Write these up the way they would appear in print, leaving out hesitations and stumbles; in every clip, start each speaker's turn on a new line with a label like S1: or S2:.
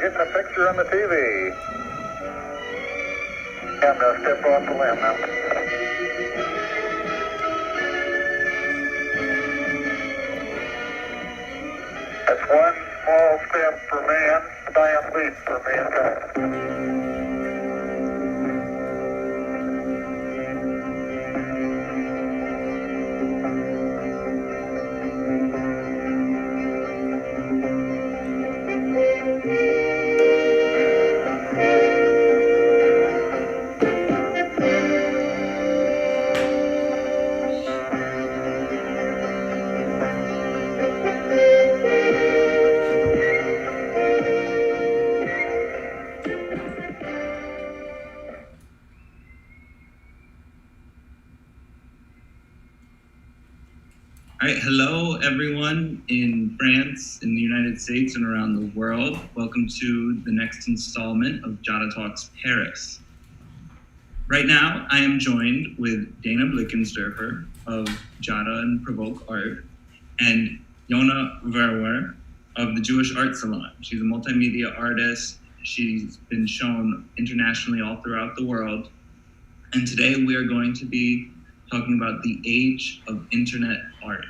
S1: Getting a picture on the TV. I'm going to step off the limb now. That's one small step for man, giant leap for mankind.
S2: All right, hello everyone in France, in the United States, and around the world. Welcome to the next installment of JadaTalks Paris. Right now, I am joined with Dana Blickensderfer of Jada and Provoke Art and Yona Verwer of the Jewish Art Salon. She's a multimedia artist. She's been shown internationally all throughout the world. And today we are going to be talking about the age of internet art.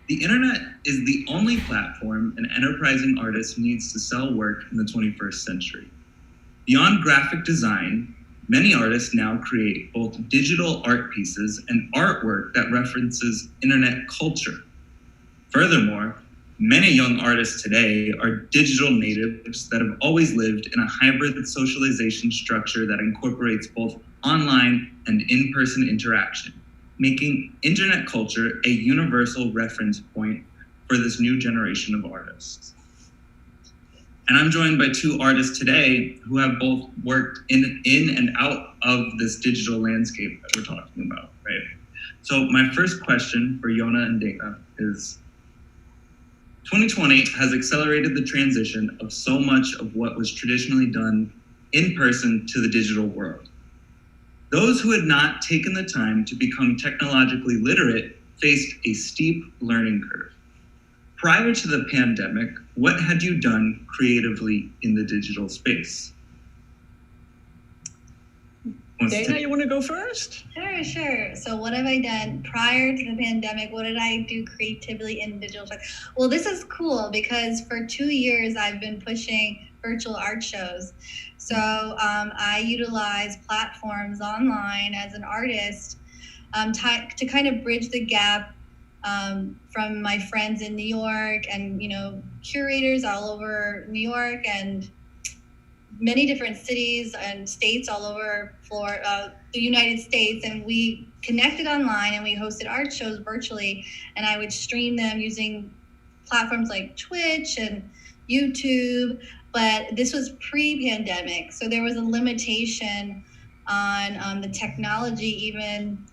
S2: The internet is the only platform an enterprising artist needs to sell work in the 21st century. Beyond graphic design, many artists now create both digital art pieces and artwork that references internet culture. Furthermore, many young artists today are digital natives that have always lived in a hybrid socialization structure that incorporates both online and in-person interaction, making internet culture a universal reference point for this new generation of artists. And I'm joined by two artists today who have both worked in and out of this digital landscape that we're talking about, right? So my first question for Yona and Dana is, 2020 has accelerated the transition of so much of what was traditionally done in person to the digital world. Those who had not taken the time to become technologically literate faced a steep learning curve. Prior to the pandemic, what had you done creatively in the digital space?
S3: Dana, you want to go first?
S4: Sure. So what have I done prior to the pandemic? What did I do creatively in digital space? Well, this is cool because for 2 years I've been pushing virtual art shows. So I utilize platforms online as an artist to kind of bridge the gap from my friends in New York and, curators all over New York and many different cities and states all over the United States. And we connected online and we hosted art shows virtually. And I would stream them using platforms like Twitch and YouTube. But this was pre-pandemic. So there was a limitation on the technology, even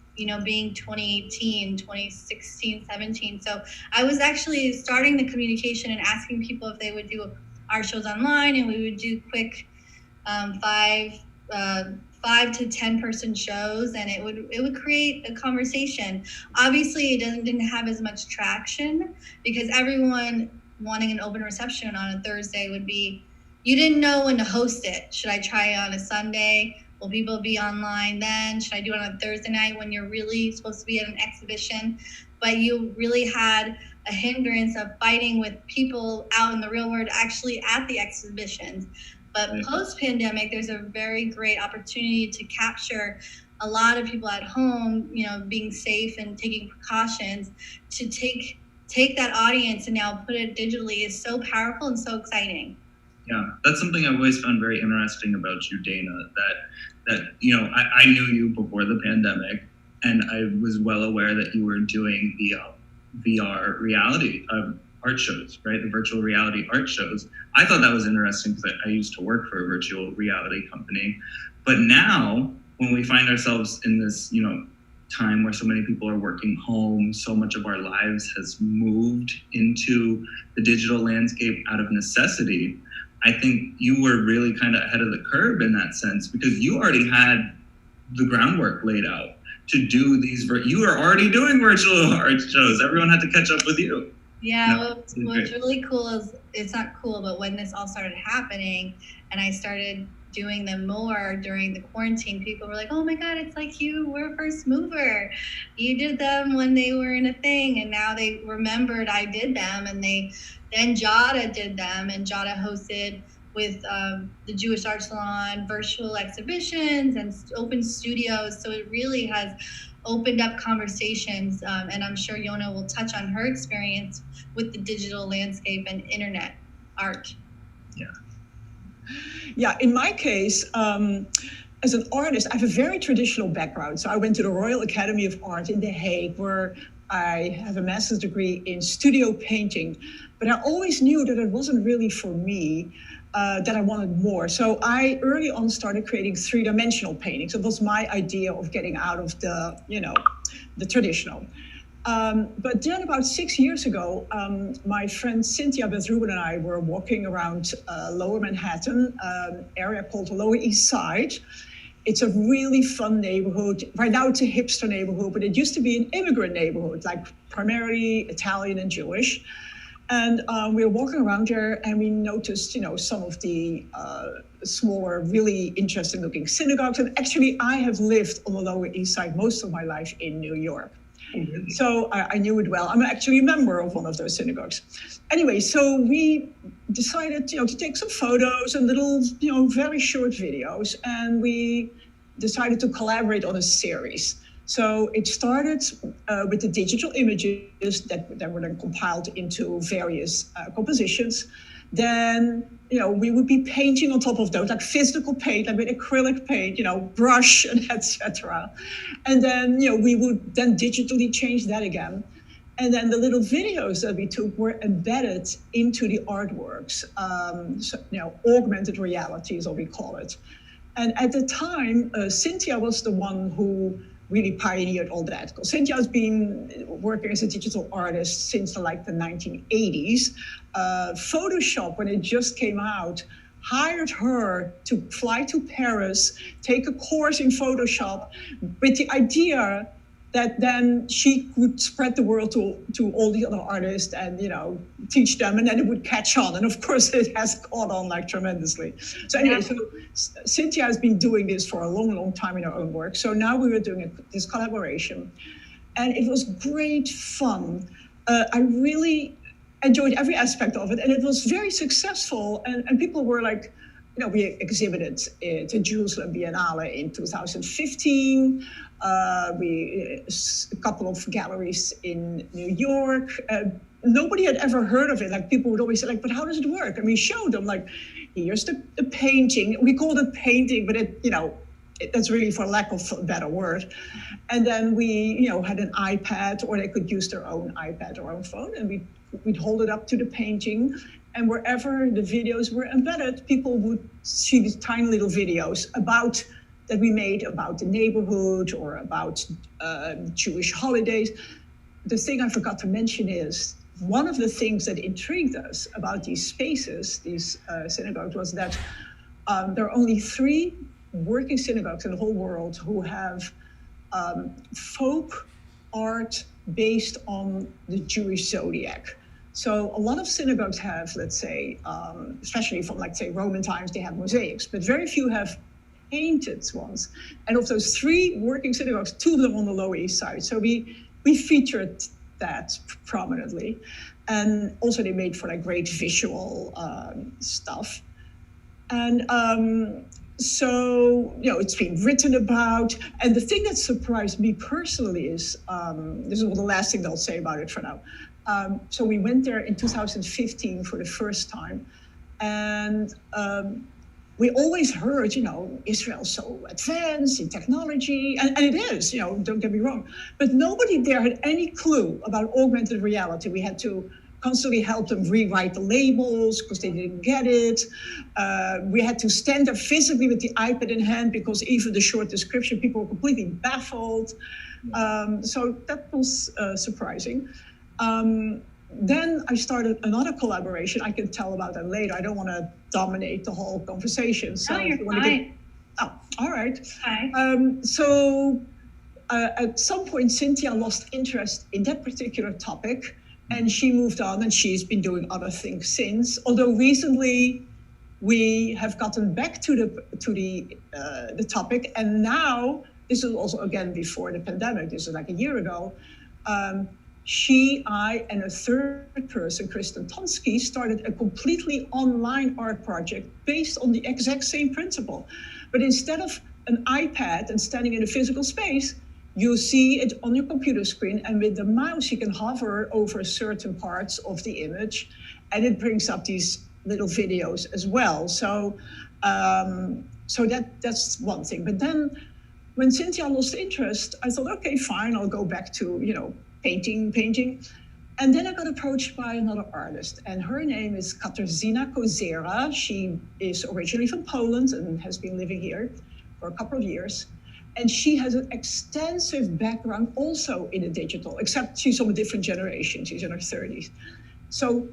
S4: being 2018, 2016, 17. So I was actually starting the communication and asking people if they would do our shows online, and we would do quick 5 to 10 person shows, and it would create a conversation. Obviously, it didn't have as much traction because everyone wanting an open reception on a Thursday would be, you didn't know when to host it. Should I try on a Sunday? Will people be online then? Should I do it on a Thursday night when you're really supposed to be at an exhibition? But you really had a hindrance of fighting with people out in the real world, actually at the exhibitions. But post-pandemic, there's a very great opportunity to capture a lot of people at home, being safe and taking precautions. To take that audience and now put it digitally is so powerful and so exciting.
S2: Yeah, that's something I've always found very interesting about you, Dana, that I knew you before the pandemic, and I was well aware that you were doing the VR reality art shows, right? The virtual reality art shows. I thought that was interesting because I used to work for a virtual reality company. But now, when we find ourselves in this, time where so many people are working home, so much of our lives has moved into the digital landscape out of necessity, I think you were really kind of ahead of the curve in that sense because you already had the groundwork laid out to do these. You were already doing virtual art shows. Everyone had to catch up with you.
S4: Yeah, what's really cool is, it's not cool, but when this all started happening and I started doing them more during the quarantine, people were like, oh my God, it's like you were a first mover. You did them when they were in a thing, and now they remembered I did them, and then Jada did them, and Jada hosted with the Jewish Art Salon virtual exhibitions and open studios. So it really has opened up conversations, and I'm sure Yona will touch on her experience with the digital landscape and internet art.
S3: Yeah, in my case, as an artist, I have a very traditional background. So I went to the Royal Academy of Art in The Hague, where I have a master's degree in studio painting. But I always knew that it wasn't really for me, that I wanted more. So I early on started creating 3-dimensional paintings. It was my idea of getting out of the traditional. But then about 6 years ago, my friend Cynthia Verwer and I were walking around Lower Manhattan, area called the Lower East Side. It's a really fun neighborhood. Right now it's a hipster neighborhood, but it used to be an immigrant neighborhood, like primarily Italian and Jewish. And we were walking around there, and we noticed, some of the smaller, really interesting-looking synagogues. And actually, I have lived on the Lower East Side most of my life in New York. So I knew it well. I'm actually a member of one of those synagogues. Anyway, so we decided, to take some photos and little, very short videos, and we decided to collaborate on a series. So it started with the digital images that were then compiled into various compositions. Then, we would be painting on top of those, like physical paint, like with acrylic paint, brush, and etc. And then, we would then digitally change that again. And then the little videos that we took were embedded into the artworks. Augmented reality is what we call it. And at the time, Cynthia was the one who really pioneered all that. Because Cynthia has been working as a digital artist since the 1980s. Photoshop, when it just came out, hired her to fly to Paris, take a course in Photoshop with the idea that then she could spread the word to all the other artists and, teach them, and then it would catch on. And of course, it has caught on tremendously. So anyway, so Cynthia has been doing this for a long, long time in her own work. So now we were doing this collaboration, and it was great fun. I really enjoyed every aspect of it, and it was very successful. And people were like, we exhibited it at Jerusalem Biennale in 2015. A couple of galleries in New York. Nobody had ever heard of it. Like, people would always say, but how does it work? And we showed them, here's the painting. We called it painting, but that's really for lack of a better word. And then we, had an iPad, or they could use their own iPad or own phone, and we'd hold it up to the painting. And wherever the videos were embedded, people would see these tiny little videos that we made about the neighborhood or about Jewish holidays. The thing I forgot to mention is, one of the things that intrigued us about these spaces, these synagogues, was that there are only 3 working synagogues in the whole world who have folk art based on the Jewish zodiac. So a lot of synagogues have, let's say, especially from, Roman times, they have mosaics, but very few have painted ones. And of those 3 working synagogues, 2 of them on the Lower East Side. So we featured that prominently. And also they made for great visual stuff. And so, it's been written about. And the thing that surprised me personally is, this is the last thing I'll say about it for now. So we went there in 2015 for the first time. And we always heard, Israel's so advanced in technology, and it is, don't get me wrong. But nobody there had any clue about augmented reality. We had to constantly help them rewrite the labels because they didn't get it. We had to stand there physically with the iPad in hand because even the short description, people were completely baffled. So that was surprising. Then I started another collaboration. I can tell about that later. I don't want to dominate the whole conversation. So
S4: no, you're fine.
S3: Oh, all right.
S4: Hi.
S3: So at some point, Cynthia lost interest in that particular topic, and she moved on, and she's been doing other things since. Although recently, we have gotten back to the topic, and now, this is also again before the pandemic. This is a year ago. She, I, and a third person, Kristen Tonsky, started a completely online art project based on the exact same principle. But instead of an iPad and standing in a physical space, you see it on your computer screen, and with the mouse, you can hover over certain parts of the image, and it brings up these little videos as well. So that's one thing. But then when Cynthia lost interest, I thought, okay, fine, I'll go back to, painting. And then I got approached by another artist, and her name is Katarzyna Kozera. She is originally from Poland and has been living here for a couple of years. And she has an extensive background also in the digital, except she's from a different generation. She's in her 30s. So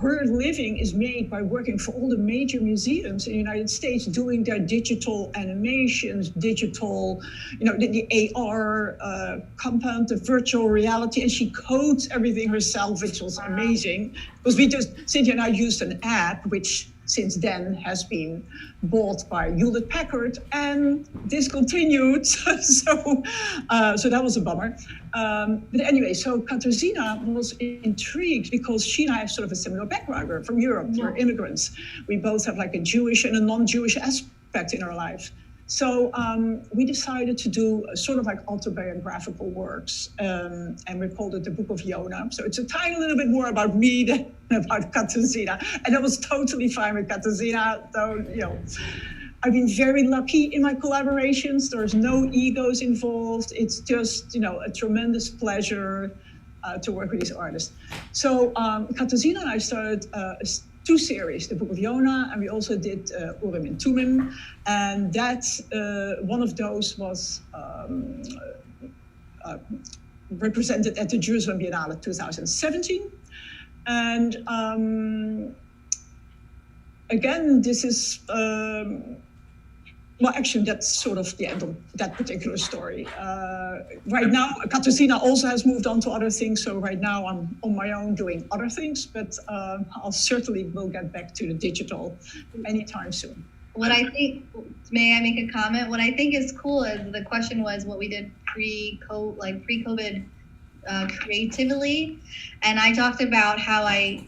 S3: her living is made by working for all the major museums in the United States, doing their digital animations, digital, the AR compound, the virtual reality, and she codes everything herself, which was amazing. Because Cynthia and I used an app, which since then has been bought by Hewlett Packard and discontinued. So that was a bummer. But anyway, so Katarzyna was intrigued because she and I have sort of a similar background. We're from Europe, we're immigrants. We both have like a Jewish and a non-Jewish aspect in our life. So we decided to do a sort of like autobiographical works, and we called it the Book of Yona. So it's a tiny little bit more about me than about Katarzyna. And I was totally fine with Katarzyna, though, I've been very lucky in my collaborations. There's no egos involved. It's just, a tremendous pleasure to work with these artists. So Katarzyna and I started two series, the Book of Yona, and we also did Urim and Tumim, and that one of those was represented at the Jerusalem Biennale 2017. And again, this is actually, that's sort of the end of that particular story. Right now, Katarzyna also has moved on to other things. So right now I'm on my own doing other things, but I'll certainly will get back to the digital anytime soon.
S4: What I think, may I make a comment? What I think is cool is the question was what we did pre-COVID creatively. And I talked about how I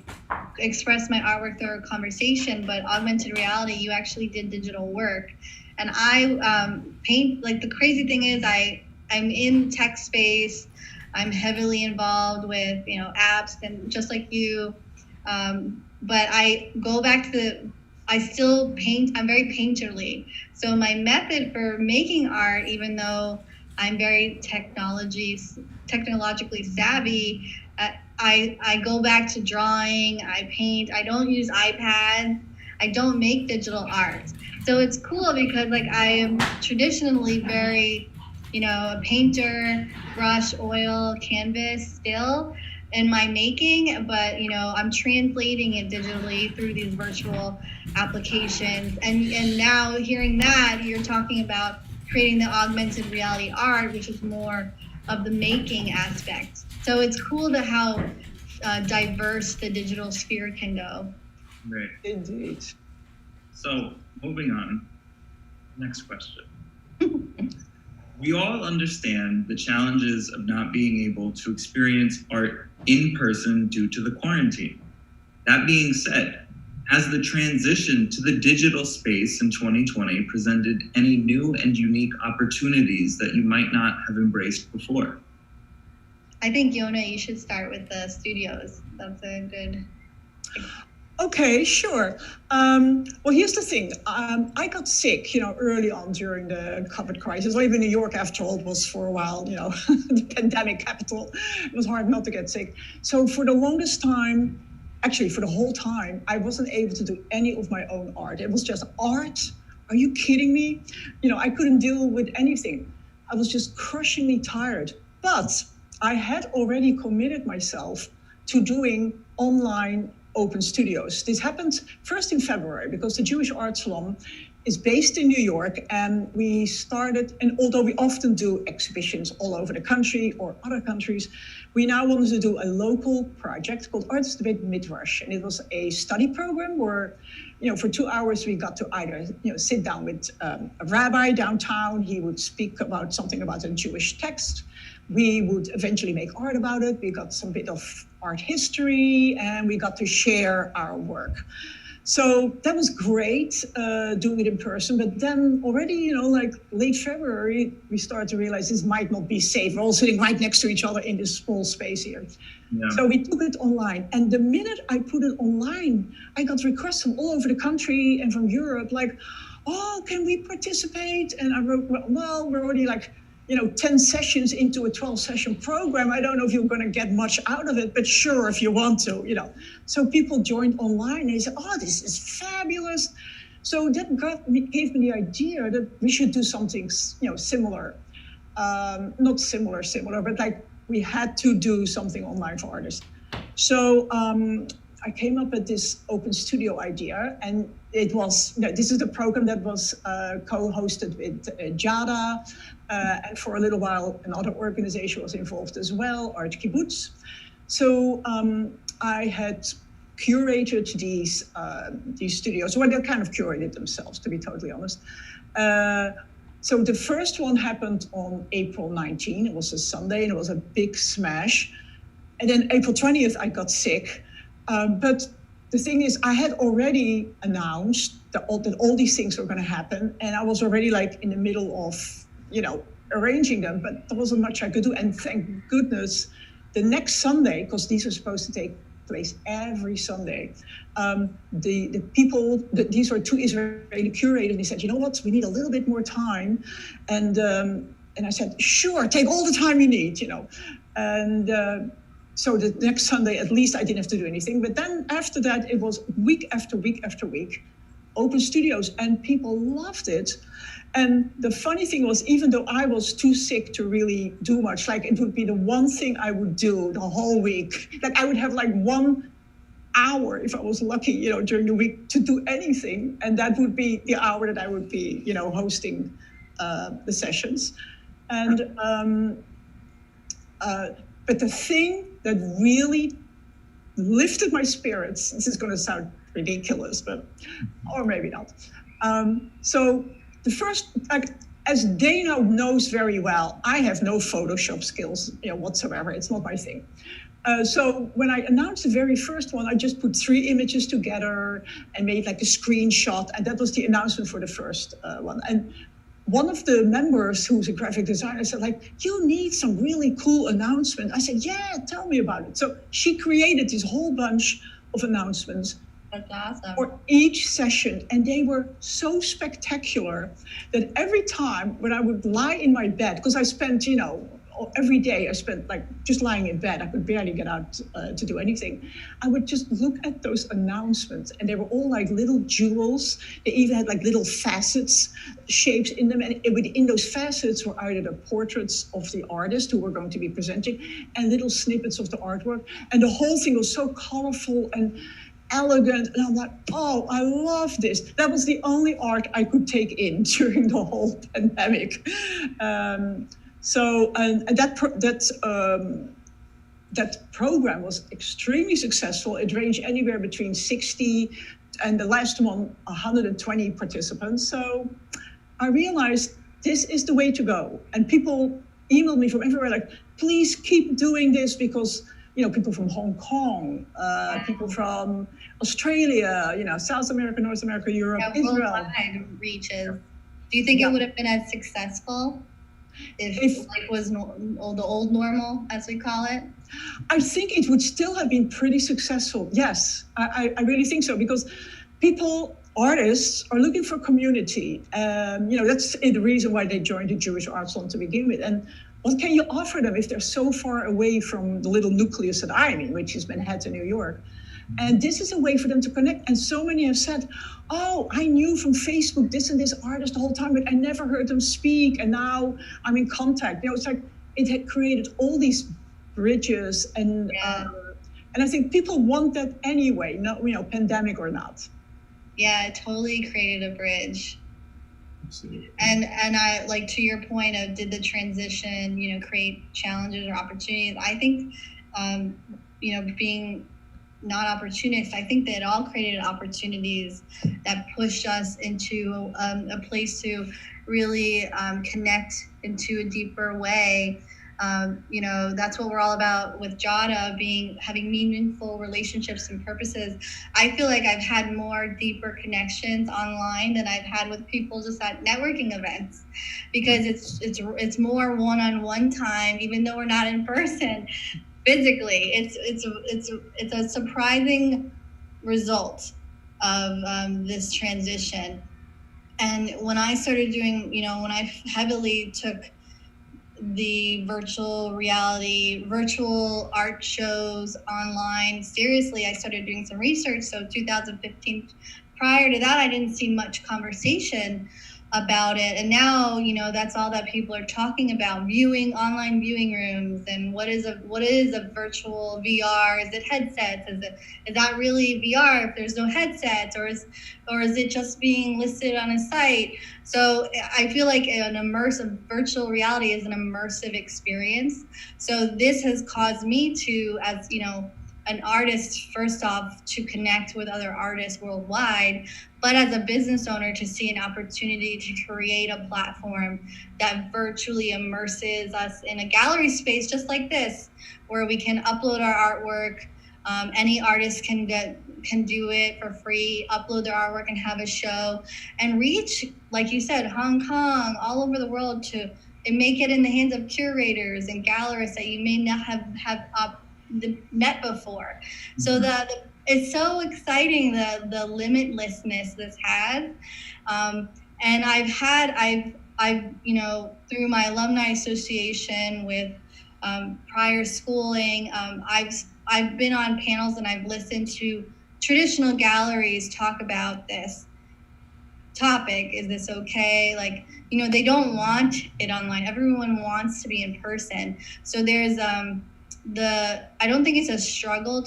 S4: expressed my artwork through conversation, but augmented reality, you actually did digital work. And I paint, like the crazy thing is I'm in tech space. I'm heavily involved with, apps and just like you. But I go back to I still paint, I'm very painterly. So my method for making art, even though I'm very technologically savvy, I go back to drawing, I paint, I don't use iPad, I don't make digital art. So it's cool because I am traditionally very, a painter, brush, oil, canvas still in my making, but I'm translating it digitally through these virtual applications. And now hearing that, you're talking about creating the augmented reality art, which is more of the making aspect. So it's cool to how diverse the digital sphere can go.
S2: Right.
S3: Indeed.
S2: So moving on, next question. We all understand the challenges of not being able to experience art in person due to the quarantine. That being said, has the transition to the digital space in 2020 presented any new and unique opportunities that you might not have embraced before?
S4: I think, Yona, you should start with the studios. That's a good...
S3: Okay, sure. Well, here's the thing. I got sick, early on during the COVID crisis. I live in New York, after all. It was for a while, the pandemic capital. It was hard not to get sick. So for the longest time, actually for the whole time, I wasn't able to do any of my own art. It was just art. Are you kidding me? I couldn't deal with anything. I was just crushingly tired. But I had already committed myself to doing online open studios. This happened first in February because the Jewish Art Salon is based in New York, and we started, and although we often do exhibitions all over the country or other countries, we now wanted to do a local project called Artist Debate Midrash. And it was a study program where, for 2 hours we got to either, sit down with a rabbi downtown. He would speak about something about a Jewish text. We would eventually make art about it. We got some bit of art history, and we got to share our work. So that was great, doing it in person. But then already, late February, we started to realize this might not be safe. We're all sitting right next to each other in this small space here. Yeah. So we took it online. And the minute I put it online, I got requests from all over the country and from Europe, oh, can we participate? And I wrote, well, we're already 10 sessions into a 12-session program. I don't know if you're going to get much out of it, but sure, if you want to, So people joined online and they said, oh, this is fabulous. So that gave me the idea that we should do something, similar. Not similar, but we had to do something online for artists. So I came up with this open studio idea, and it was, this is the program that was co-hosted with Jada, and for a little while another organization was involved as well, Art Kibbutz. So I had curated these studios. Well, they kind of curated themselves, to be totally honest. So the first one happened on April 19. It was a Sunday, and it was a big smash. And then April 20th, I got sick. But the thing is, I had already announced that all these things were going to happen, and I was already like in the middle of, arranging them. But there wasn't much I could do. And thank goodness, the next Sunday, because these are supposed to take place every Sunday, the people, these were two Israeli curators, and they said, you know what, we need a little bit more time. And I said, sure, take all the time you need, And so the next Sunday, at least I didn't have to do anything. But then after that, it was week after week after week, open studios, and people loved it. And the funny thing was, even though I was too sick to really do much, like it would be the one thing I would do the whole week. Like I would have like 1 hour, if I was lucky, during the week to do anything. And that would be the hour that I would be, hosting the sessions. And but the thing that really lifted my spirits, this is going to sound ridiculous, or maybe not. So the first, as Dana knows very well, I have no Photoshop skills, whatsoever. It's not my thing. So when I announced the very first one, I just put 3 images together and made like a screenshot, and that was the announcement for the first one. And one of the members, who's a graphic designer, said, you need some really cool announcement. I said, yeah, tell me about it. So she created this whole bunch of announcements.
S4: That's awesome.
S3: For each session, and they were so spectacular that every time when I would lie in my bed, because I spent, every day I spent just lying in bed, I could barely get out to do anything. I would just look at those announcements, and they were all like little jewels. They even had like little facets, shapes in them, and within those facets were either the portraits of the artist who were going to be presenting and little snippets of the artwork. And the whole thing was so colorful and elegant, and I'm like, oh, I love this. That was the only art I could take in during the whole pandemic. So that program was extremely successful. It ranged anywhere between 60 and the last one 120 participants. So I realized this is the way to go. And people emailed me from everywhere please keep doing this, because people from Hong Kong, people from Australia, South America, North America, Europe, Israel.
S4: Worldwide reaches. Do you think it would have been as successful if was the old normal, as we call it?
S3: I think it would still have been pretty successful. Yes, I really think so, because artists are looking for community. That's the reason why they joined the Jewish Art Salon to begin with. And what can you offer them if they're so far away from the little nucleus that I'm in, which is Manhattan, New York? And this is a way for them to connect. And so many have said, oh, I knew from Facebook this and this artist the whole time, but I never heard them speak. And now I'm in contact. It's like it had created all these bridges. And I think people want that anyway, pandemic or not.
S4: Yeah, it totally created a bridge.
S5: Absolutely.
S4: And I to your point of, did the transition, create challenges or opportunities? I think, being not opportunists, I think that it all created opportunities that pushed us into a place to really connect into a deeper way. That's what we're all about with Jada, having meaningful relationships and purposes. I feel like I've had more deeper connections online than I've had with people just at networking events, because it's more one-on-one time, even though we're not in person physically. It's a surprising result of this transition. And when I started doing, when I heavily took the virtual reality, virtual art shows online seriously, I started doing some research. So 2015, prior to that, I didn't see much conversation about it. And now, that's all that people are talking about, online viewing rooms, and what is a virtual VR? Is it headsets? Is that really VR if there's no headsets, or is it just being listed on a site? So I feel like an immersive virtual reality is an immersive experience. So this has caused me to, as an artist, first off, to connect with other artists worldwide, but as a business owner, to see an opportunity to create a platform that virtually immerses us in a gallery space just like this, where we can upload our artwork. Any artist can do it for free, upload their artwork and have a show, and reach, like you said, Hong Kong, all over the world, and make it in the hands of curators and gallerists that you may not have met before. So it's so exciting, the limitlessness this has. And I've through my alumni association with prior schooling, I've been on panels and I've listened to traditional galleries talk about this topic. Is this okay? They don't want it online. Everyone wants to be in person. So there's I don't think it's a struggle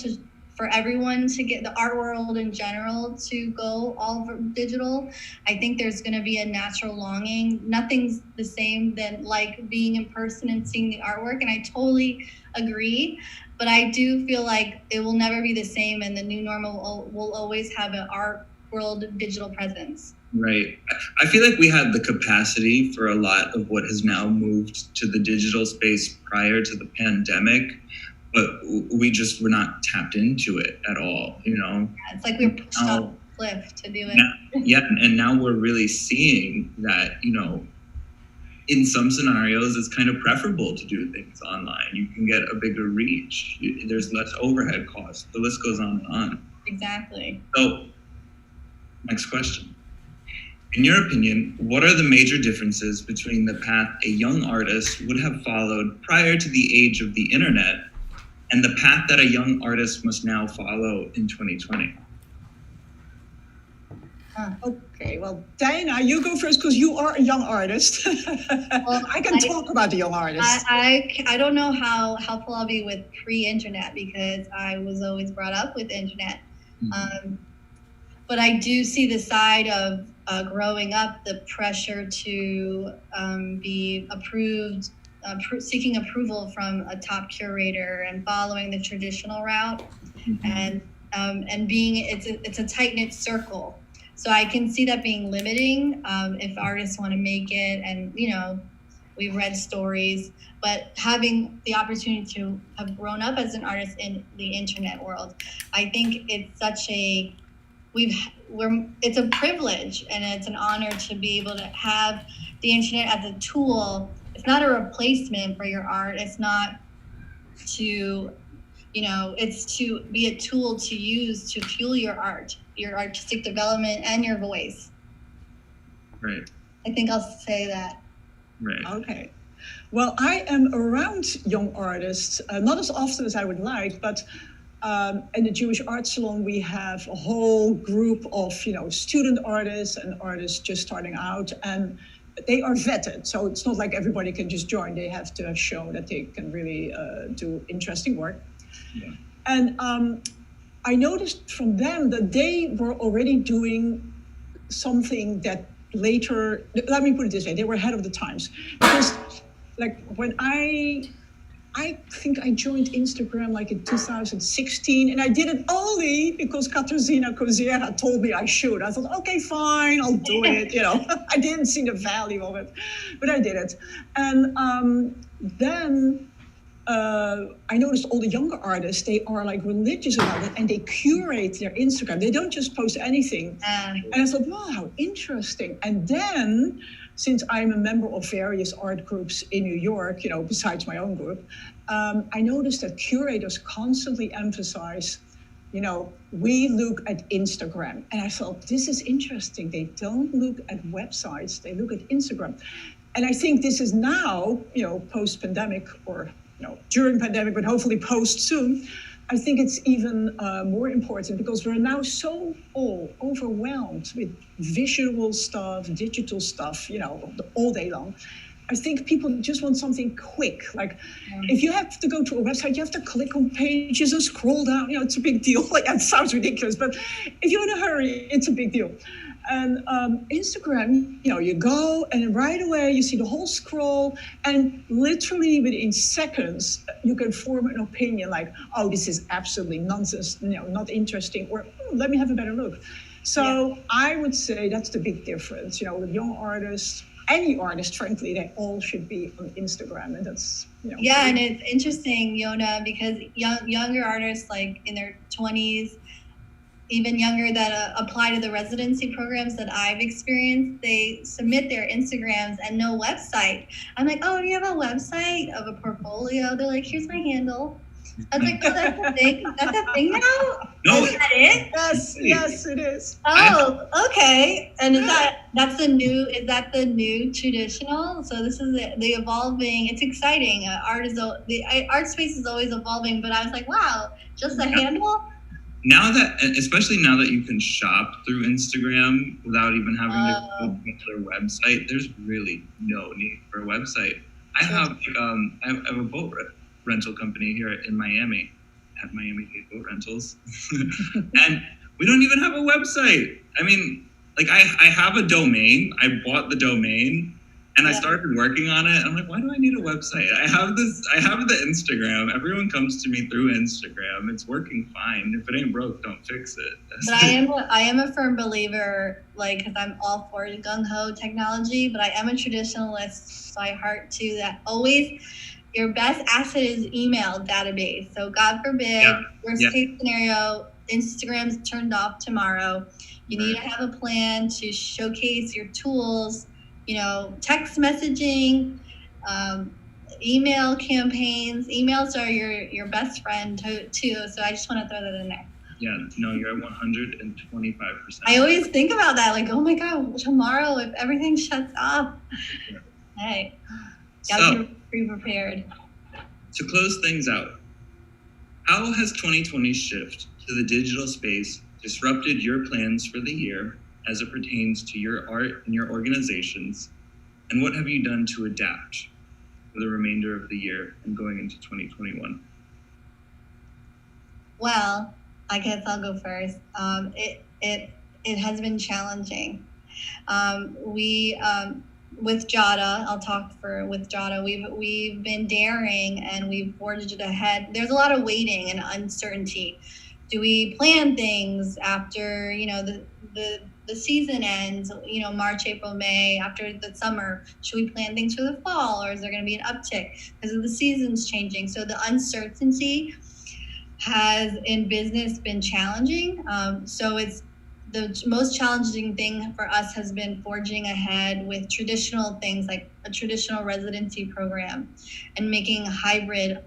S4: for everyone to get the art world in general to go all digital. I think there's going to be a natural longing. Nothing's the same than like being in person and seeing the artwork, and I totally agree. But I do feel like it will never be the same, and the new normal will always have an art world digital presence.
S2: Right. I feel like we had the capacity for a lot of what has now moved to the digital space prior to the pandemic, but we just were not tapped into it at all,
S4: Yeah, it's like we were pushed off a cliff to do it.
S2: And now we're really seeing that, in some scenarios, it's kind of preferable to do things online. You can get a bigger reach. There's less overhead costs. The list goes on and on.
S4: Exactly.
S2: So, next question. In your opinion, what are the major differences between the path a young artist would have followed prior to the age of the internet and the path that a young artist must now follow in 2020?
S3: Okay, well, Diana, you go first because you are a young artist. Well, I can talk about the young artist.
S4: I don't know how helpful I'll be with pre-internet, because I was always brought up with internet. Mm-hmm. But I do see the side of growing up, the pressure to be approved, seeking approval from a top curator and following the traditional route, mm-hmm. and being it's a tight-knit circle. So I can see that being limiting if artists want to make it, and we've read stories, but having the opportunity to have grown up as an artist in the internet world, I think it's such a it's a privilege and it's an honor to be able to have the internet as a tool. It's not a replacement for your art. It's not to, it's to be a tool to use to fuel your art, your artistic development, and your voice.
S2: Right.
S4: I think I'll say that.
S2: Right.
S3: Okay. Well, I am around young artists, not as often as I would like, but in the Jewish Art Salon, we have a whole group of, student artists and artists just starting out, and they are vetted. So it's not like everybody can just join. They have to have shown that they can really do interesting work. Yeah. And I noticed from them that they were already doing something that later, let me put it this way, they were ahead of the times. Because when I think I joined Instagram in 2016, and I did it only because Katarzyna Koziera told me I should. I thought, okay, fine, I'll do it. I didn't see the value of it, but I did it. And then I noticed all the younger artists, they are religious about it, and they curate their Instagram. They don't just post anything. And I thought, wow, how interesting. And then, since I'm a member of various art groups in New York, besides my own group, I noticed that curators constantly emphasize, we look at Instagram. And I thought, this is interesting. They don't look at websites, they look at Instagram. And I think this is now, post-pandemic or, during pandemic, but hopefully post soon, I think it's even more important because we're now so all overwhelmed with visual stuff, digital stuff, all day long. I think people just want something quick. Like if you have to go to a website, you have to click on pages and scroll down. It's a big deal. Like that sounds ridiculous, but if you're in a hurry, it's a big deal. And Instagram, you go and right away you see the whole scroll, and literally within seconds you can form an opinion like, oh, this is absolutely nonsense, not interesting, or let me have a better look. So I would say that's the big difference. With young artists, any artist, frankly, they all should be on Instagram, and that's
S4: Yeah, and it's interesting, Yona, because younger artists, like in their 20s, even younger, that apply to the residency programs that I've experienced, they submit their Instagrams and no website. I'm like, oh, do you have a website of a portfolio? They're like, here's my handle. I was like, oh, that's a thing? That's a thing now?
S2: No.
S4: Is that it?
S3: Yes, it is.
S4: Oh, okay. And is that the new traditional? So this is the evolving. It's exciting. The art space is always evolving, but I was like, wow, just a handle?
S2: Especially now that you can shop through Instagram without even having to go to their website, there's really no need for a website. I have a boat rental company here in Miami, at Miami Boat Rentals, and we don't even have a website. I mean, like I have a domain. I bought the domain, and I started working on it. I'm like, why do I need a website? I have the Instagram. Everyone comes to me through Instagram. It's working fine. If it ain't broke, don't fix it.
S4: But I am a firm believer, like, because I'm all for gung-ho technology, but I am a traditionalist by heart too, that always your best asset is email database. So God forbid, worst case scenario, Instagram's turned off tomorrow. You need to have a plan to showcase your tools, text messaging, email campaigns. Emails are your best friend too. So I just want to throw that in there.
S2: Yeah, no, you're at 125%.
S4: I always think about that, like, oh my God, tomorrow if everything shuts off. Hey, gotta be prepared.
S2: To close things out, how has 2020 shift to the digital space disrupted your plans for the year as it pertains to your art and your organizations? And what have you done to adapt for the remainder of the year and going into 2021?
S4: Well, I guess I'll go first. It has been challenging. With Jada, I'll talk with Jada. We've been daring and we've forged ahead. There's a lot of waiting and uncertainty. Do we plan things after the season ends? March, April, May, after the summer. Should we plan things for the fall, or is there going to be an uptick because of the seasons changing? So the uncertainty has in business been challenging. So it's the most challenging thing for us has been forging ahead with traditional things like a traditional residency program and making hybrid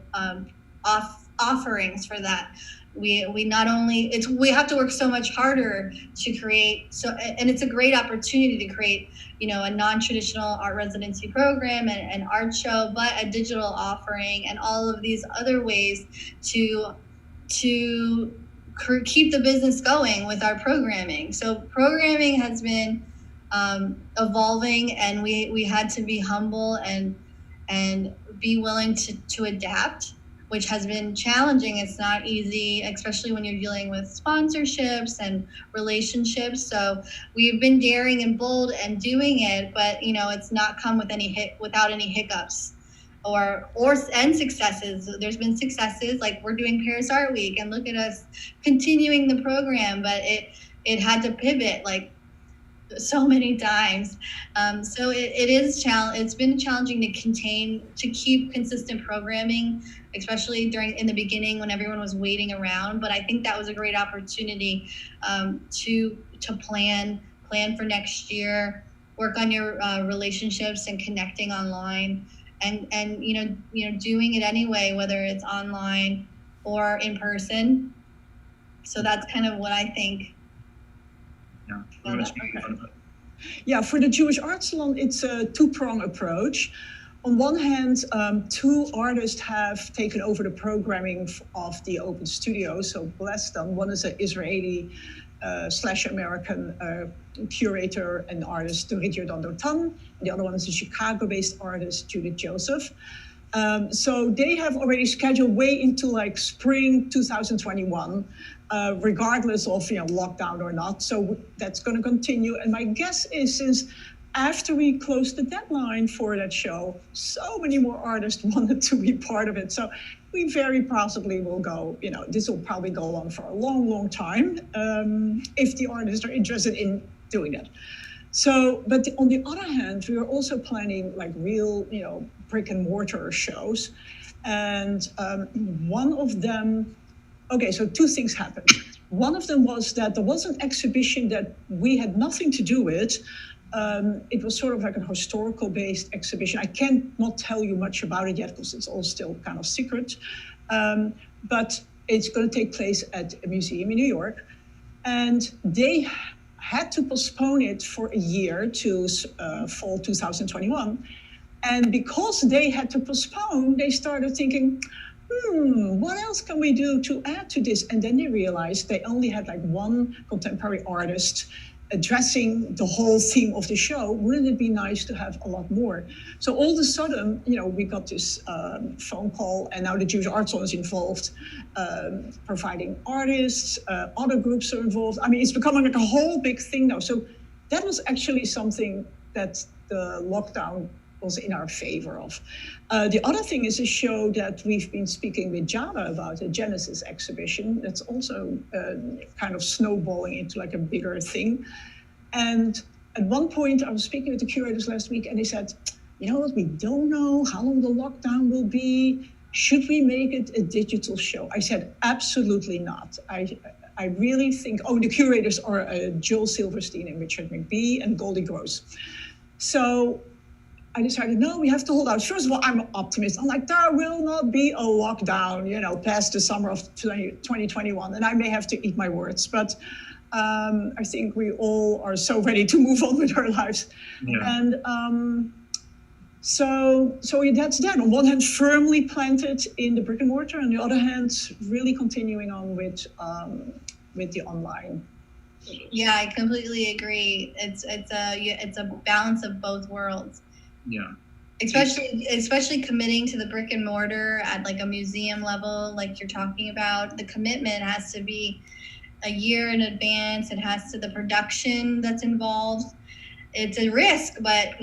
S4: offerings for that. We not only we have to work so much harder to create, and it's a great opportunity to create a non-traditional art residency program and an art show, but a digital offering and all of these other ways to keep the business going with our programming. So programming has been evolving, and we had to be humble and be willing to adapt, which has been challenging. It's not easy, especially when you're dealing with sponsorships and relationships. So we've been daring and bold and doing it, but it's not come with without any hiccups and successes. There's been successes, like we're doing Paris Art Week, and look at us continuing the program, but it had to pivot like so many times. So it's been challenging to keep consistent programming, especially in the beginning when everyone was waiting around. But I think that was a great opportunity to plan for next year, work on your relationships and connecting online, and doing it anyway, whether it's online or in person. So that's kind of what I think.
S2: Yeah.
S3: Yeah, for the Jewish Art Salon, it's a two-prong approach. on one hand, two artists have taken over the programming of the Open Studio, so bless them. One is an Israeli / American curator and artist, Dorit Dotan, and the other one is a Chicago-based artist, Judith Joseph. So they have already scheduled way into like spring 2021, regardless of lockdown or not. So that's going to continue. And my guess is, since after we closed the deadline for that show, so many more artists wanted to be part of it. So we very possibly will go, this will probably go on for a long, long time, if the artists are interested in doing that. So, but on the other hand, we are also planning like real, brick and mortar shows. And one of them, okay, so two things happened. One of them was that there was an exhibition that we had nothing to do with. It was sort of like a historical-based exhibition. I can't not tell you much about it yet because it's all still kind of secret. But it's going to take place at a museum in New York. And they had to postpone it for a year to fall 2021. And because they had to postpone, they started thinking, what else can we do to add to this? And then they realized they only had like one contemporary artist addressing the whole theme of the show. Wouldn't it be nice to have a lot more? So all of a sudden, we got this phone call, and now the Jewish Art Zone is involved, providing artists, other groups are involved. I mean, it's becoming like a whole big thing now. So that was actually something that the lockdown was in our favor of. The other thing is a show that we've been speaking with Jada about, a Genesis exhibition that's also kind of snowballing into like a bigger thing. And at one point I was speaking with the curators last week, and they said, you know what, we don't know how long the lockdown will be. Should we make it a digital show? I said, absolutely not. I really think, the curators are Joel Silverstein and Richard McBee and Goldie Gross. So I decided, no, we have to hold out. First of all, I'm an optimist. I'm like, there will not be a lockdown, past the summer of 2021. And I may have to eat my words, but I think we all are so ready to move on with our lives. Yeah. And so that's that. On one hand, firmly planted in the brick and mortar. On the other hand, really continuing on with the online.
S4: Yeah, I completely agree. It's a balance of both worlds.
S2: Yeah.
S4: Especially committing to the brick and mortar at like a museum level, like you're talking about. The commitment has to be a year in advance. It has to the production that's involved. It's a risk, but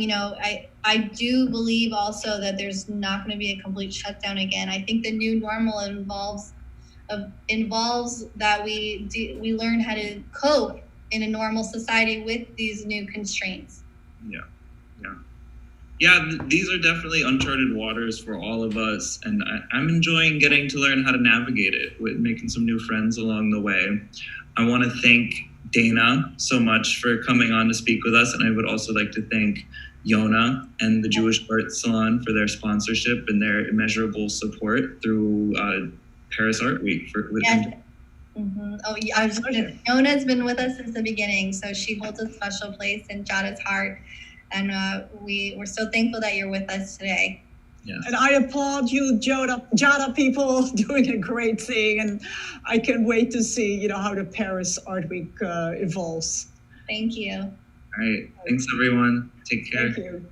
S4: I do believe also that there's not going to be a complete shutdown again. I think the new normal involves that we learn how to cope in a normal society with these new constraints.
S2: Yeah, these are definitely uncharted waters for all of us, and I'm enjoying getting to learn how to navigate it with making some new friends along the way. I want to thank Dana so much for coming on to speak with us, and I would also like to thank Yona and the Jewish Art Salon for their sponsorship and their immeasurable support through Paris Art Week.
S4: Mm-hmm. Oh, yeah, Yona's been with us since the beginning, so she holds a special place in Jada's heart. And we're so thankful that you're with us today.
S2: Yeah.
S3: And I applaud you, Jada people, doing a great thing. And I can't wait to see, how the Paris Art Week evolves.
S4: Thank you.
S2: All right. Thanks, everyone. Take care.
S3: Thank you.